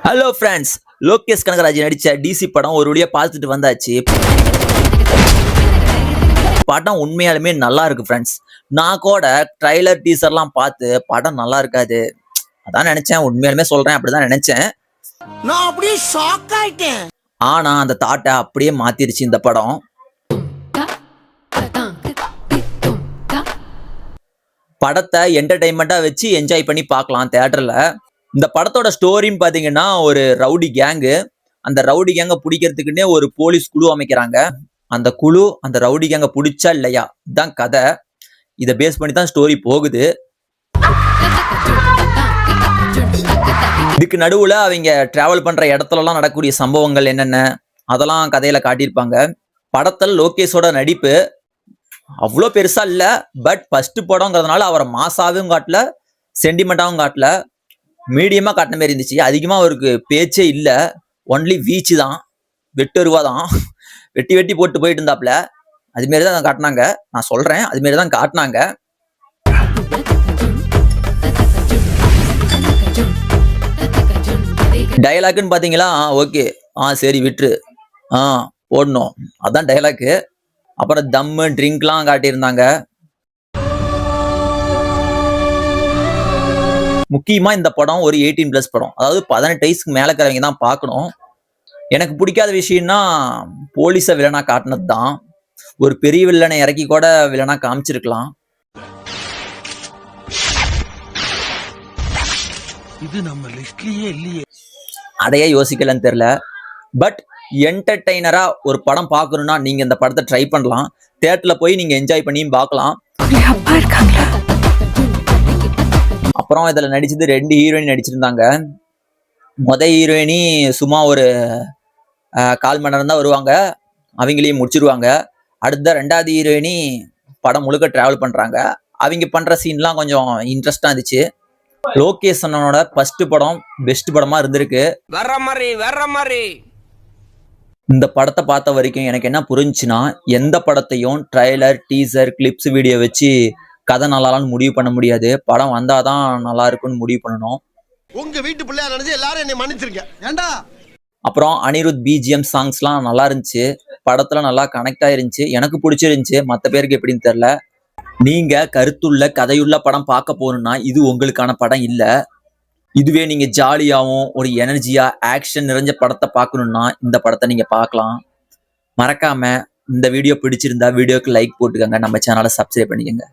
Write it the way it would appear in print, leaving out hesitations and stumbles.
Hello friends, Lokesh Kanagaraj நடிச்ச DC படம் ஒரு வழியா பார்த்துட்டு வந்தாச்சு. படம் உண்மையாலுமே நல்லா இருக்கு ஃப்ரெண்ட்ஸ். நான் கூட ட்ரைலர் டீசர்லாம் பார்த்து படம் நல்லா இருக்காது அதான் நினைச்சேன். உண்மையாலுமே சொல்றேன், அப்படிதான் நினைச்சேன். நான் அப்படியே ஷாக் ஆயிட்டேன். ஆனா அந்த தாட்டை அப்படியே மாத்திருச்சு இந்த படம். படத்தை என்டர்டைன்மெண்டா வச்சு என்ஜாய் பண்ணி பார்க்கலாம் தியேட்டர்ல. இந்த படத்தோட ஸ்டோரின்னு பாத்தீங்கன்னா, ஒரு ரவுடி கேங்கு. அந்த ரவுடி கேங்க பிடிக்கிறதுக்குன்னே ஒரு போலீஸ் குழு அமைக்கிறாங்க. அந்த குழு அந்த ரவுடி கேங்க பிடிச்சா இல்லையா இதுதான் கதை. இதை பேஸ் பண்ணி தான் ஸ்டோரி போகுது. இதுக்கு நடுவுல அவங்க டிராவல் பண்ற இடத்துலலாம் நடக்கக்கூடிய சம்பவங்கள் என்னென்ன அதெல்லாம் கதையில காட்டியிருப்பாங்க. படத்தில் லோகேஷோட நடிப்பு அவ்வளோ பெருசா இல்ல. பட் ஃபர்ஸ்ட் படம்ங்கிறதுனால அவரை மாசாவும் காட்டல, சென்டிமெண்டாவும் காட்டல, மீடியமா காட்டின மாதிரி இருந்துச்சு. அதிகமா அவருக்கு பேச்சே இல்ல, ஒன்லி வீச்சு தான், வெட்டருவா தான், வெட்டி வெட்டி போட்டு போயிட்டு இருந்தாப்ல. அது மாரி தான் காட்டினாங்க. நான் சொல்றேன், அது மாரி தான் காட்டினாங்க. டயலாக்னு பாத்தீங்களா? ஓகே, சரி விட்டுரு, போடணும், அதான் டயலாக்கு. அப்புறம் தம்மு ட்ரிங்க்லாம் காட்டியிருந்தாங்க. முக்கியமா இந்த படம் ஒரு 18+ படம், அதாவது 18 வயசுக்கு மேல இருக்கிறவங்க தான் பார்க்கணும். எனக்கு பிடிக்காத விஷயம்னா போலீஸை வில்லனா காட்டினது தான். ஒரு பெரிய வில்லனை இறக்கி கூட வில்லனா காமிச்சிருக்கலாம். இது நம்ம லிஸ்ட்லயே இல்லையே, அதையே யோசிக்கலன்னு தெரியல. பட் என்டர்டைனரா ஒரு படம் பார்க்கணும்னா நீங்க இந்த படத்தை ட்ரை பண்ணலாம். தியேட்டர்ல போய் நீங்க என்ஜாய் பண்ணியும் பார்க்கலாம். அப்புறம் இதுல நடிச்சது 2 ஹீரோயின் நடிச்சிருந்தாங்க. ஹீரோயினி சும்மா ஒரு 1/4 மணி நேரம் தான் வருவாங்க, அவங்களையும் முடிச்சிருவாங்க. அடுத்த 2வது ஹீரோயினி படம் முழுக்க டிராவல் பண்றாங்க. அவங்க பண்ற சீன்லாம் கொஞ்சம் இன்ட்ரெஸ்டா இருந்துச்சு. லோகேஷ் அண்ணனோட ஃபர்ஸ்ட் படம் பெஸ்ட் படமா இருந்திருக்கு. வேற மாதிரி இந்த படத்தை பார்த்த வரைக்கும் எனக்கு என்ன புரிஞ்சுன்னா, எந்த படத்தையும் ட்ரைலர் டீசர் கிளிப்ஸ் வீடியோ வச்சு கதை நல்லாலான்னு முடிவு பண்ண முடியாது. படம் வந்தாதான் நல்லா இருக்குன்னு முடிவு பண்ணணும். உங்க வீட்டு பிள்ளையா நினைச்சு எல்லாரும் என்னை மன்னிச்சிருங்க. ஏண்டா அப்புறம் அனிருத் பிஜிஎம் சாங்ஸ்லாம் நல்லா இருந்துச்சு. படத்துல நல்லா கனெக்ட் ஆயிருந்துச்சு. எனக்கு பிடிச்சிருந்துச்சு, மற்ற பேருக்கு எப்படின்னு தெரியல. நீங்க கருத்துள்ள கதையுள்ள படம் பார்க்க போகணும்னா இது உங்களுக்கான படம் இல்ல. இதுவே நீங்க ஜாலியாவும் ஒரு எனர்ஜியா ஆக்ஷன் நிறைஞ்ச படத்தை பார்க்கணும்னா இந்த படத்தை நீங்க பார்க்கலாம். மறக்காம இந்த வீடியோ பிடிச்சிருந்தா வீடியோக்கு லைக் போட்டுக்கோங்க, நம்ம சேனலை சப்ஸ்கிரைப் பண்ணிக்கோங்க.